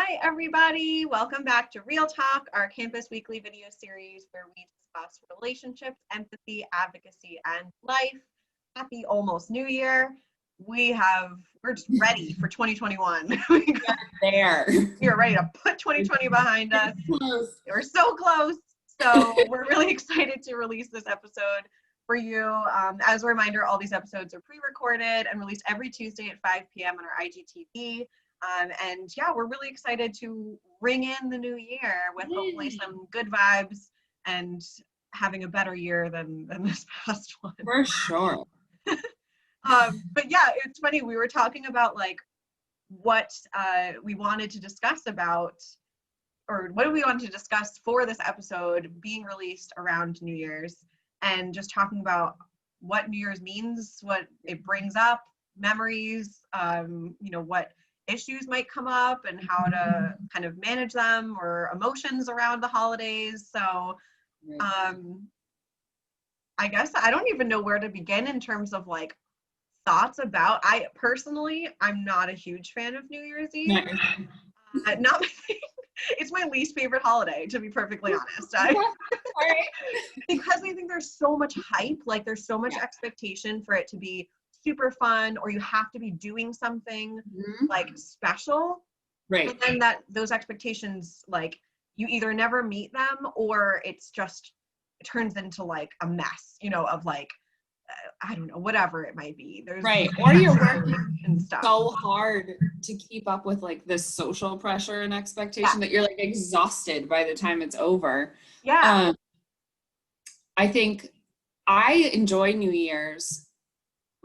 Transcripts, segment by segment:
Hi, everybody. Welcome back to Real Talk, our campus weekly video series where we discuss relationships, empathy, advocacy, and life. Happy almost New Year. We're just ready for 2021. There. We are ready to put 2020 behind us. Close. We're so close. So we're really excited to release this episode for you. As a reminder, all these episodes are pre-recorded and released every Tuesday at 5 p.m. on our IGTV. And yeah, we're really excited to ring in the new year with hopefully some good vibes and having a better year than this past one. For sure. But yeah, it's funny. We were talking about like what we wanted to discuss about, or what do we want to discuss for this episode being released around New Year's, and just talking about what New Year's means, what it brings up, memories, what issues might come up and how to kind of manage them, or emotions around the holidays. So I guess I don't even know where to begin in terms of like thoughts about, I'm not a huge fan of New Year's Eve. It's my least favorite holiday, to be perfectly honest. Because I think there's so much hype, like there's so much expectation for it to be super fun, or you have to be doing something like special, Right. and then that those expectations, like you either never meet them, or it turns into like a mess, of like I don't know, whatever it might be. There's right, or you're working and stuff so hard to keep up with like this social pressure and expectation that you're like exhausted by the time it's over. I think I enjoy New Year's,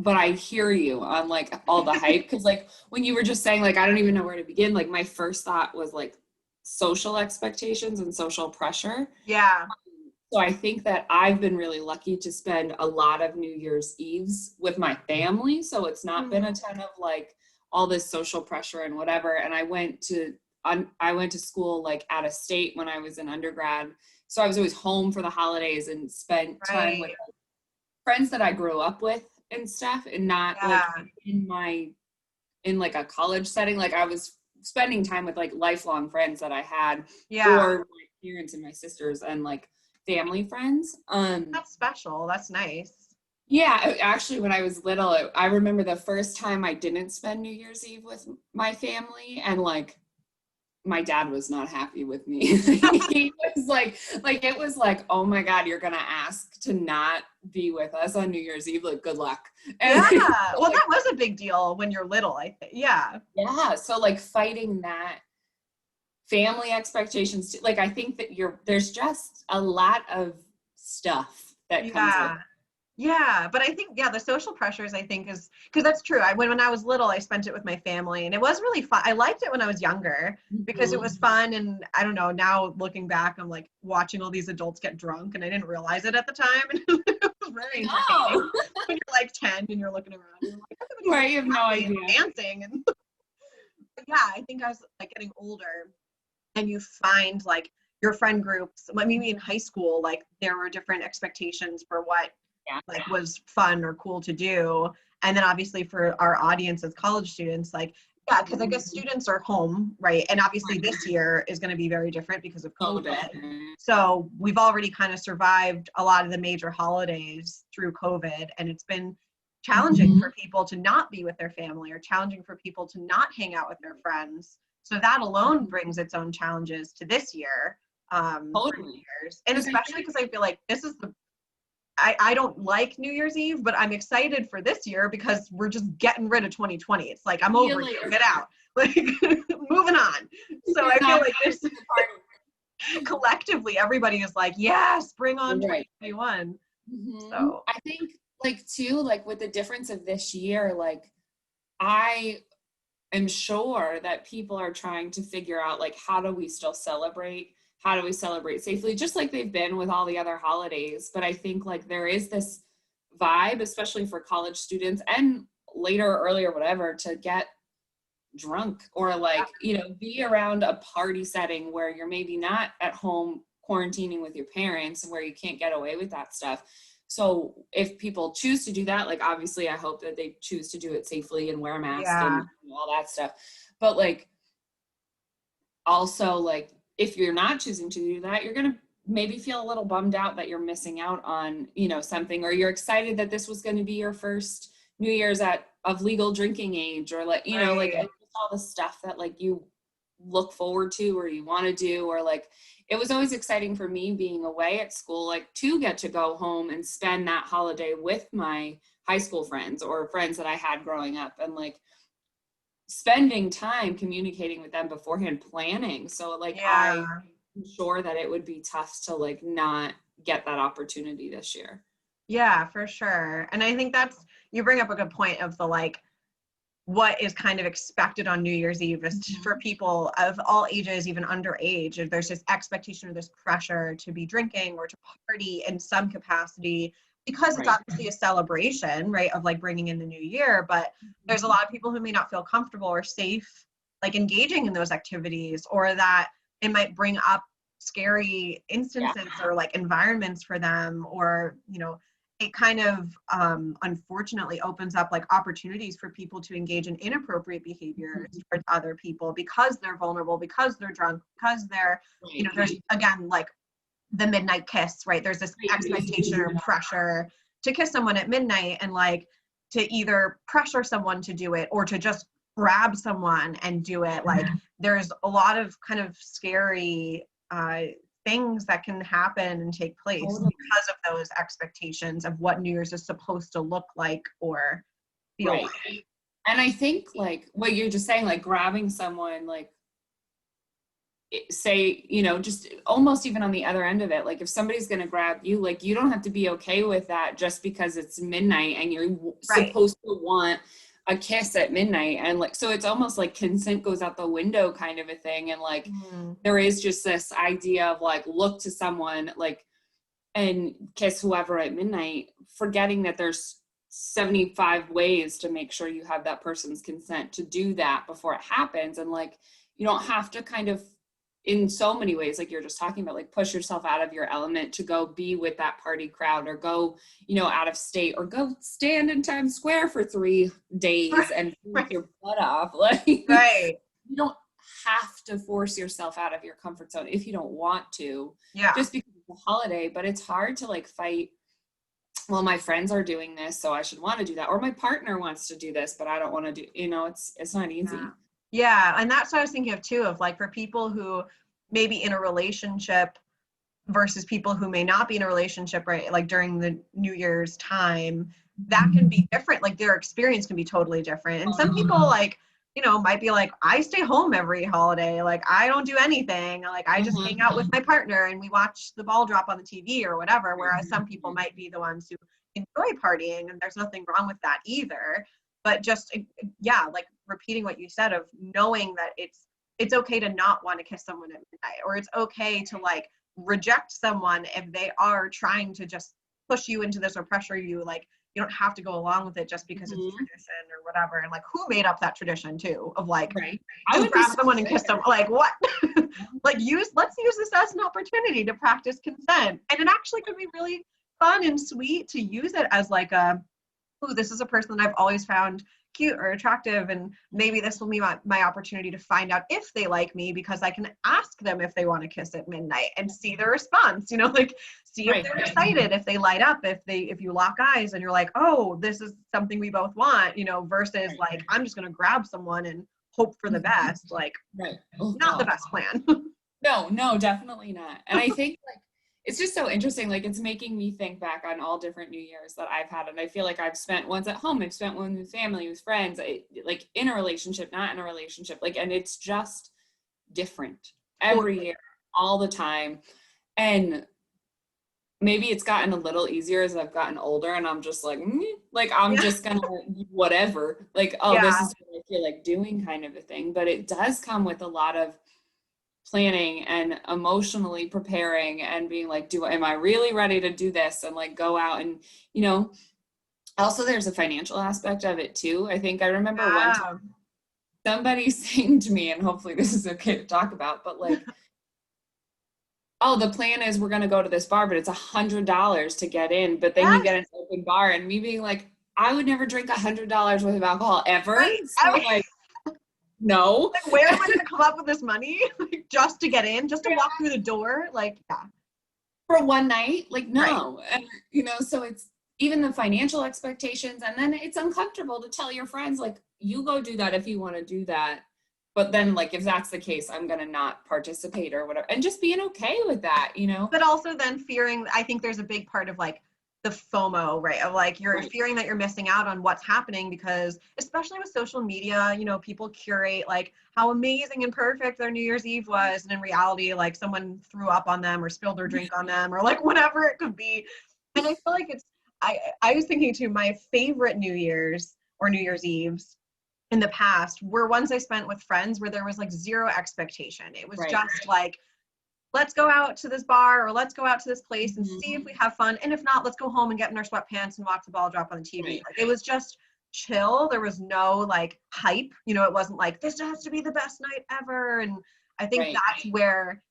but I hear you on like all the hype, because like when you were just saying like I don't even know where to begin, like my first thought was like social expectations and social pressure. So I think that I've been really lucky to spend a lot of New Year's Eves with my family, so it's not been a ton of like all this social pressure and whatever. And I went to school like out of state when I was in undergrad, so I was always home for the holidays and spent time with friends that I grew up with and stuff, and not like in like a college setting. Like I was spending time with like lifelong friends that I had, or my parents and my sisters and like family friends. That's special. That's nice. Yeah, actually when I was little, I remember the first time I didn't spend New Year's Eve with my family, and like my dad was not happy with me. He was like it was like, oh my God, you're gonna ask to not be with us on New Year's Eve, like good luck. And well, that was a big deal when you're little, I think. So like fighting that family expectations, like I think that there's just a lot of stuff that comes with it. But I think the social pressures, I think, is because that's true. When I was little, I spent it with my family, and it was really fun. I liked it when I was younger because it was fun, and I don't know, now looking back, I'm like watching all these adults get drunk, and I didn't realize it at the time, and it was very entertaining. When you're like 10 and you're looking around, you're like, right, you have no idea, dancing, and I think I was like getting older, and you find like your friend groups, maybe in high school, like there were different expectations for what like was fun or cool to do. And then obviously for our audience as college students, like, because I guess students are home, right? And obviously this year is going to be very different because of COVID. So we've already kind of survived a lot of the major holidays through COVID, and it's been challenging for people to not be with their family, or challenging for people to not hang out with their friends. So that alone brings its own challenges to this year. For New Year's. And especially because I feel like this is I don't like New Year's Eve, but I'm excited for this year because we're just getting rid of 2020. It's like, I'm over it. Get out. Like, moving on. So I feel like this collectively, everybody is like, yes, bring on 2021. So I think like too, like with the difference of this year, like I am sure that people are trying to figure out like, how do we still celebrate? How do we celebrate safely? Just like they've been with all the other holidays. But I think like there is this vibe, especially for college students and later, earlier, whatever, to get drunk or like, be around a party setting where you're maybe not at home quarantining with your parents and where you can't get away with that stuff. So if people choose to do that, like obviously I hope that they choose to do it safely and wear a mask and all that stuff. But like also like, if you're not choosing to do that, you're going to maybe feel a little bummed out that you're missing out on, you know, something, or you're excited that this was going to be your first New Year's of legal drinking age, or like, you know, like all the stuff that like you look forward to or you want to do, or like, it was always exciting for me being away at school, like to get to go home and spend that holiday with my high school friends or friends that I had growing up, and like spending time communicating with them beforehand, planning. So like I'm sure that it would be tough to like not get that opportunity this year. Yeah, for sure. And I think you bring up a good point of the like, what is kind of expected on New Year's Eve is for people of all ages, even underage. There's this expectation or this pressure to be drinking or to party in some capacity, because it's obviously a celebration, right, of like bringing in the new year. But there's a lot of people who may not feel comfortable or safe like engaging in those activities, or that it might bring up scary instances or like environments for them, or, you know, it kind of unfortunately opens up like opportunities for people to engage in inappropriate behaviors towards other people, because they're vulnerable, because they're drunk, because they're, you know, there's again like the midnight kiss, right? There's this expectation or pressure to kiss someone at midnight, and like to either pressure someone to do it or to just grab someone and do it. Like there's a lot of kind of scary things that can happen and take place because of those expectations of what New Year's is supposed to look like or feel like. And I think like what you're just saying, like grabbing someone, like say, you know, just almost even on the other end of it, like if somebody's going to grab you, like you don't have to be okay with that just because it's midnight and you're supposed to want a kiss at midnight. And like, so it's almost like consent goes out the window kind of a thing. And like, there is just this idea of like, look to someone like, and kiss whoever at midnight, forgetting that there's 75 ways to make sure you have that person's consent to do that before it happens. And like, you don't have to kind of, in so many ways, like you're just talking about, like push yourself out of your element to go be with that party crowd, or go, you know, out of state, or go stand in Times Square for 3 days and work your butt off. Like, you don't have to force yourself out of your comfort zone if you don't want to, just because it's a holiday. But it's hard to like fight, well, my friends are doing this, so I should want to do that, or my partner wants to do this, but I don't want to do, you know, it's not easy. Yeah, and that's what I was thinking of too, of like for people who may be in a relationship versus people who may not be in a relationship, right? Like during the New Year's time, that can be different. Like their experience can be totally different. And some people like, you know, might be like, I stay home every holiday. Like I don't do anything. Like I just hang out with my partner and we watch the ball drop on the TV or whatever. Whereas some people might be the ones who enjoy partying, and there's nothing wrong with that either. But just, like repeating what you said of knowing that it's okay to not want to kiss someone at midnight, or it's okay to like reject someone if they are trying to just push you into this or pressure you. Like you don't have to go along with it just because it's tradition or whatever. And like, who made up that tradition too of like, I would grab someone and kiss them? Like what? Like let's use this as an opportunity to practice consent. And it actually could be really fun and sweet to use it as like ooh, this is a person that I've always found cute or attractive, and maybe this will be my opportunity to find out if they like me, because I can ask them if they want to kiss at midnight and see their response, you know, like see if they're excited, if they light up, if you lock eyes and you're like, oh, this is something we both want, you know, versus like, I'm just going to grab someone and hope for the best. Like, not the best plan. No, definitely not. And I think like, it's just so interesting. Like it's making me think back on all different New Year's that I've had. And I feel like I've spent ones at home. I've spent one with family, with friends, like in a relationship, not in a relationship. Like, and it's just different every year, all the time. And maybe it's gotten a little easier as I've gotten older, and I'm just like, like, I'm just gonna whatever, like, oh, this is what I feel like doing kind of a thing. But it does come with a lot of planning and emotionally preparing and being like, am I really ready to do this? And like go out and, you know, also there's a financial aspect of it too. I think I remember one time somebody saying to me, and hopefully this is okay to talk about, but like, oh, the plan is we're going to go to this bar, but it's $100 to get in, but then you get an open bar. And me being like, I would never drink $100 worth of alcohol ever. So like, no. Like, where am I going to come up with this money? just to get in, just to walk through the door. Like, yeah. For one night, like, no. Right. And, you know, so it's even the financial expectations. And then it's uncomfortable to tell your friends, like, you go do that if you want to do that. But then, like, if that's the case, I'm going to not participate or whatever. And just being okay with that, you know? But also then fearing, I think there's a big part of like the FOMO, right? Of like you're fearing that you're missing out on what's happening because especially with social media, you know, people curate like how amazing and perfect their New Year's Eve was. And in reality, like someone threw up on them or spilled their drink on them or like whatever it could be. And I feel like I was thinking too, my favorite New Year's or New Year's Eves in the past were ones I spent with friends where there was like zero expectation. It was just like, let's go out to this bar or let's go out to this place and see if we have fun. And if not, let's go home and get in our sweatpants and watch the ball drop on the TV. Right. Like, it was just chill. There was no like hype. You know, it wasn't like, this has to be the best night ever. And I think that's where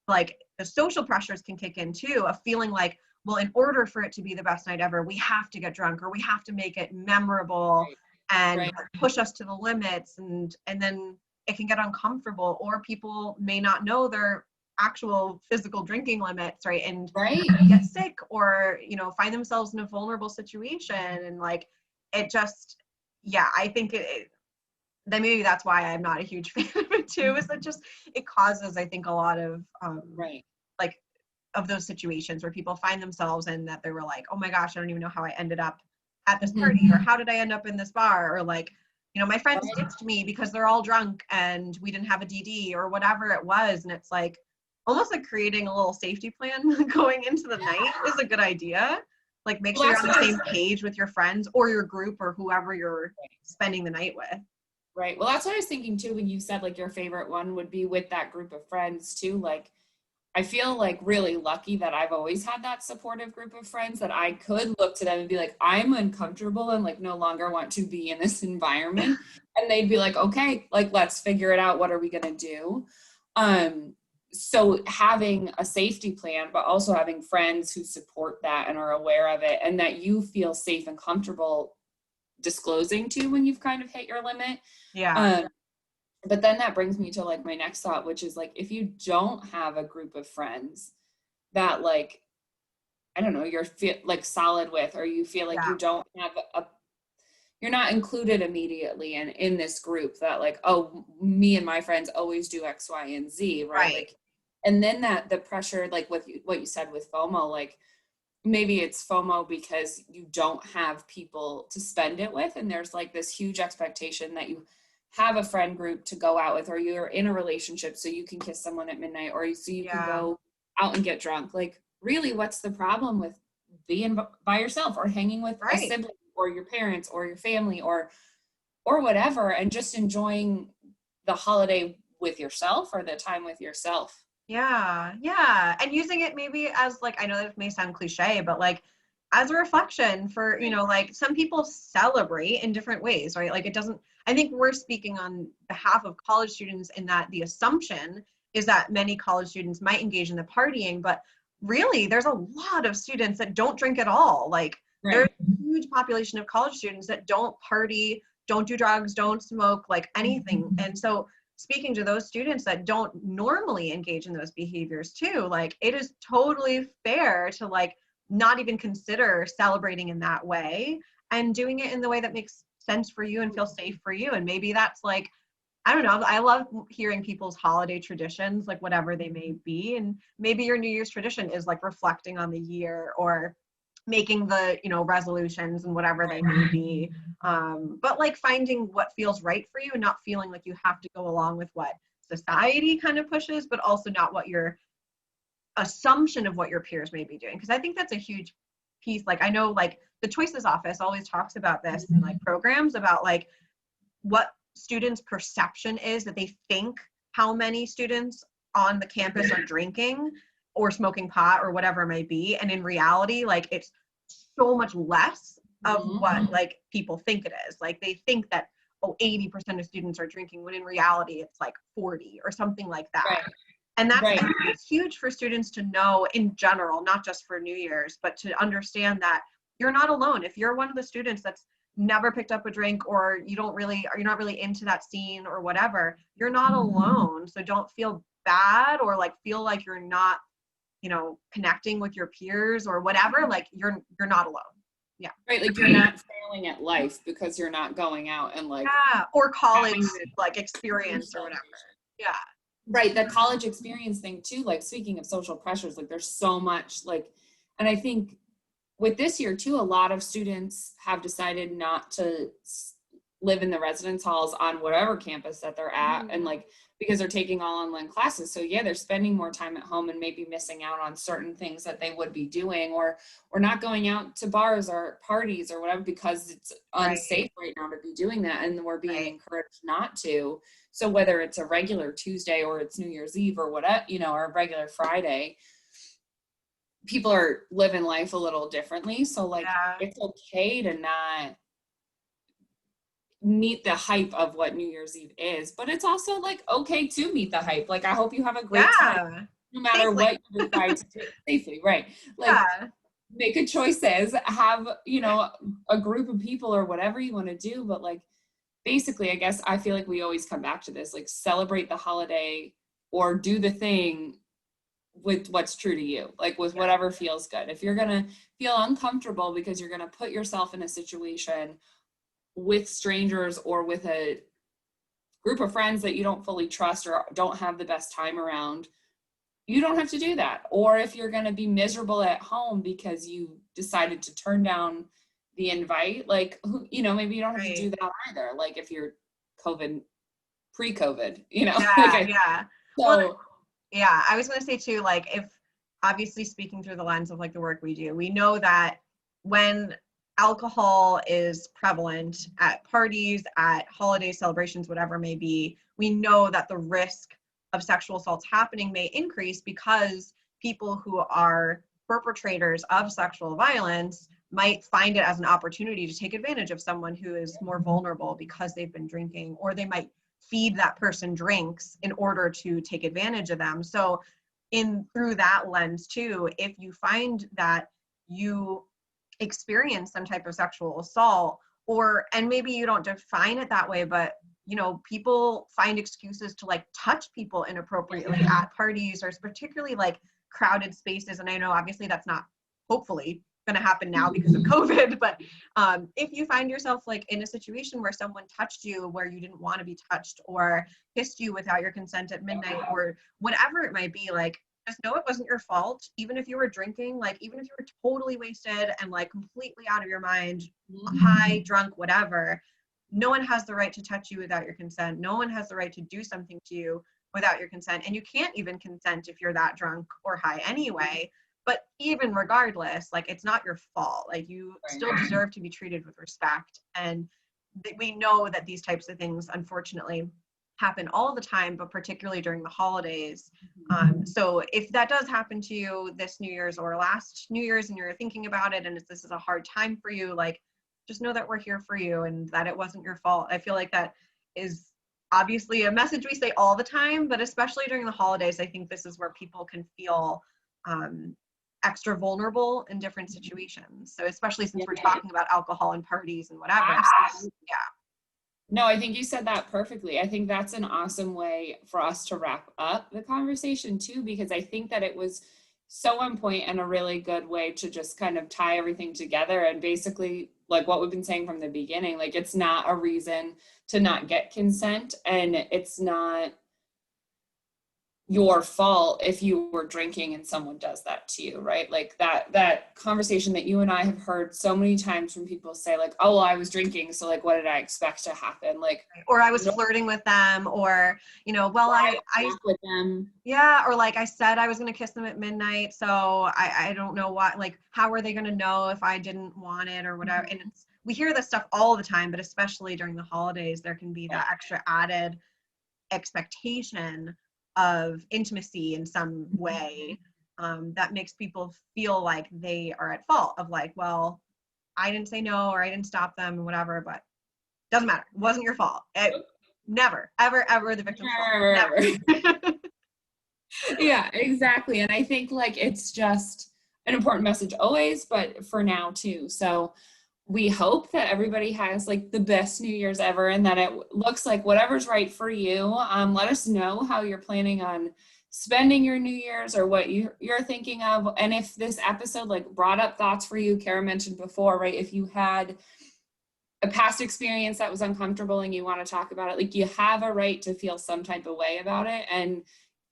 like the social pressures can kick in too, of feeling like, well, in order for it to be the best night ever, we have to get drunk or we have to make it memorable and push us to the limits. And then it can get uncomfortable or people may not know their actual physical drinking limits, right? And get sick or, you know, find themselves in a vulnerable situation. And like, it just, yeah, I think then maybe that's why I'm not a huge fan of it too, is that just, it causes, I think, a lot of, like, of those situations where people find themselves in that they were like, oh my gosh, I don't even know how I ended up at this party or how did I end up in this bar or like, you know, my friends ditched me because they're all drunk and we didn't have a DD or whatever it was. And it's like, almost like creating a little safety plan going into the night is a good idea. Like make sure you're on the same page with your friends or your group or whoever you're spending the night with. Right. Well, that's what I was thinking too when you said like your favorite one would be with that group of friends too. Like I feel like really lucky that I've always had that supportive group of friends that I could look to them and be like, I'm uncomfortable and like no longer want to be in this environment. And they'd be like, okay, like let's figure it out. What are we gonna do? So having a safety plan, but also having friends who support that and are aware of it and that you feel safe and comfortable disclosing to when you've kind of hit your limit. But then that brings me to like my next thought, which is like, if you don't have a group of friends that like, I don't know, you're like solid with, or you feel like you don't have you're not included immediately in this group that like, oh, me and my friends always do X, Y, and Z, right? Like, and then that the pressure, like with what you said with FOMO, like maybe it's FOMO because you don't have people to spend it with. And there's like this huge expectation that you have a friend group to go out with, or you're in a relationship so you can kiss someone at midnight, or so you can go out and get drunk. Like really, what's the problem with being by yourself or hanging with a sibling or your parents or your family or whatever, and just enjoying the holiday with yourself or the time with yourself? Yeah. And using it maybe as like, I know that may sound cliche, but like as a reflection for, you know, like some people celebrate in different ways, right? Like it doesn't, I think we're speaking on behalf of college students in that the assumption is that many college students might engage in the partying, but really there's a lot of students that don't drink at all. Like there's a huge population of college students that don't party, don't do drugs, don't smoke, like anything. And so speaking to those students that don't normally engage in those behaviors too, like it is totally fair to like not even consider celebrating in that way and doing it in the way that makes sense for you and feel safe for you. And maybe that's like, I don't know, I love hearing people's holiday traditions, like whatever they may be. And maybe your New Year's tradition is like reflecting on the year or making the, you know, resolutions and whatever they may be. But like finding what feels right for you and not feeling like you have to go along with what society kind of pushes, but also not what your assumption of what your peers may be doing. Because I think that's a huge piece. Like I know like the Choices Office always talks about this in like programs about like what students' perception is that they think how many students on the campus are drinking or smoking pot or whatever it may be. And in reality, like it's so much less of what like people think it is. Like they think that, oh, 80% of students are drinking, when in reality it's like 40 or something like that. And that's I think it's huge for students to know in general, not just for New Year's, but to understand that you're not alone. If you're one of the students that's never picked up a drink or you're not really into that scene or whatever, you're not alone. So don't feel bad or like feel like you're not, you know, connecting with your peers or whatever, like you're not alone. Yeah. Right. Like you're not failing at life because you're not going out and like, yeah. Or college having the like experience or whatever. Yeah. Right. The college experience thing too, like speaking of social pressures, like there's so much like, and I think with this year too, a lot of students have decided not to live in the residence halls on whatever campus that they're at. And like, because they're taking all online classes. So yeah, they're spending more time at home and maybe missing out on certain things that they would be doing, or not going out to bars or parties or whatever, because it's unsafe right now to be doing that. And we're being encouraged not to. So whether it's a regular Tuesday or it's New Year's Eve or whatever, you know, or a regular Friday, people are living life a little differently. So like, it's okay to not meet the hype of what New Year's Eve is, but it's also like okay to meet the hype. Like I hope you have a great time no matter safely. What you decide to do safely, right? Like make a choices, have, you know, a group of people or whatever you want to do, but like basically I guess I feel like we always come back to this, like celebrate the holiday or do the thing with what's true to you, like with whatever feels good. If you're gonna feel uncomfortable because you're gonna put yourself in a situation with strangers or with a group of friends that you don't fully trust or don't have the best time around, you don't have to do that. Or if you're going to be miserable at home because you decided to turn down the invite, like, you know, maybe you don't have to do that either. Like if you're pre-COVID, you know. So yeah, I was going to say too, like if obviously speaking through the lens of like the work we do, we know that when alcohol is prevalent at parties, at holiday celebrations, whatever it may be, we know that the risk of sexual assaults happening may increase because people who are perpetrators of sexual violence might find it as an opportunity to take advantage of someone who is more vulnerable because they've been drinking, or they might feed that person drinks in order to take advantage of them. So through that lens too, if you find that you experience some type of sexual assault, and maybe you don't define it that way, but you know, people find excuses to like touch people inappropriately at parties or particularly like crowded spaces. And I know obviously that's not hopefully going to happen now because of COVID, but if you find yourself like in a situation where someone touched you where you didn't want to be touched, or kissed you without your consent at midnight, or whatever it might be, like just know it wasn't your fault. Even if you were drinking, like even if you were totally wasted and like completely out of your mind, high, drunk, whatever, no one has the right to touch you without your consent. No one has the right to do something to you without your consent. And you can't even consent if you're that drunk or high anyway. But even regardless, like it's not your fault. Like you still deserve to be treated with respect. And we know that these types of things, unfortunately, happen all the time, but particularly during the holidays. So if that does happen to you this New Year's or last New Year's and you're thinking about it and this is a hard time for you, like just know that we're here for you and that it wasn't your fault. I feel like that is obviously a message we say all the time, but especially during the holidays, I think this is where people can feel extra vulnerable in different situations. So especially since we're talking about alcohol and parties and whatever. No, I think you said that perfectly. I think that's an awesome way for us to wrap up the conversation too, because I think that it was so on point and a really good way to just kind of tie everything together. And basically like what we've been saying from the beginning, like it's not a reason to not get consent, and it's not your fault if you were drinking and someone does that to you, right? Like that conversation that you and I have heard so many times when people say like, oh, well, I was drinking, so like what did I expect to happen? Like, or I was flirting with them, or you know, well, I with them. Yeah, or like I said I was gonna kiss them at midnight, so I don't know what, like how are they gonna know if I didn't want it or whatever. And we hear this stuff all the time, but especially during the holidays there can be that extra added expectation of intimacy in some way that makes people feel like they are at fault, of like, well, I didn't say no, or I didn't stop them or whatever, but doesn't matter, it wasn't your fault. Never ever the victim's fault. Never. Yeah, exactly. And I think like it's just an important message always, but for now too. So we hope that everybody has like the best New Year's ever and that it looks like whatever's right for you. Let us know how you're planning on spending your New Year's or what you're thinking of. And if this episode like brought up thoughts for you, Cara mentioned before, right? If you had a past experience that was uncomfortable and you want to talk about it, like you have a right to feel some type of way about it and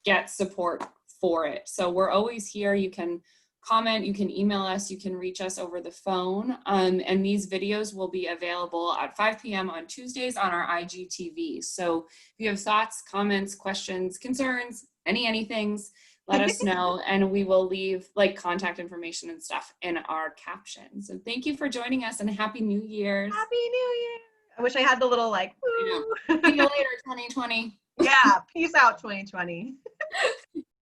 get support for it. So we're always here. You can comment, you can email us, you can reach us over the phone. And these videos will be available at 5 p.m. on Tuesdays on our IGTV. So if you have thoughts, comments, questions, concerns, anythings, let us know, and we will leave like contact information and stuff in our caption. So thank you for joining us and Happy New Year's. Happy New Year. I wish I had the little like, See you later, 2020. Yeah, peace out 2020.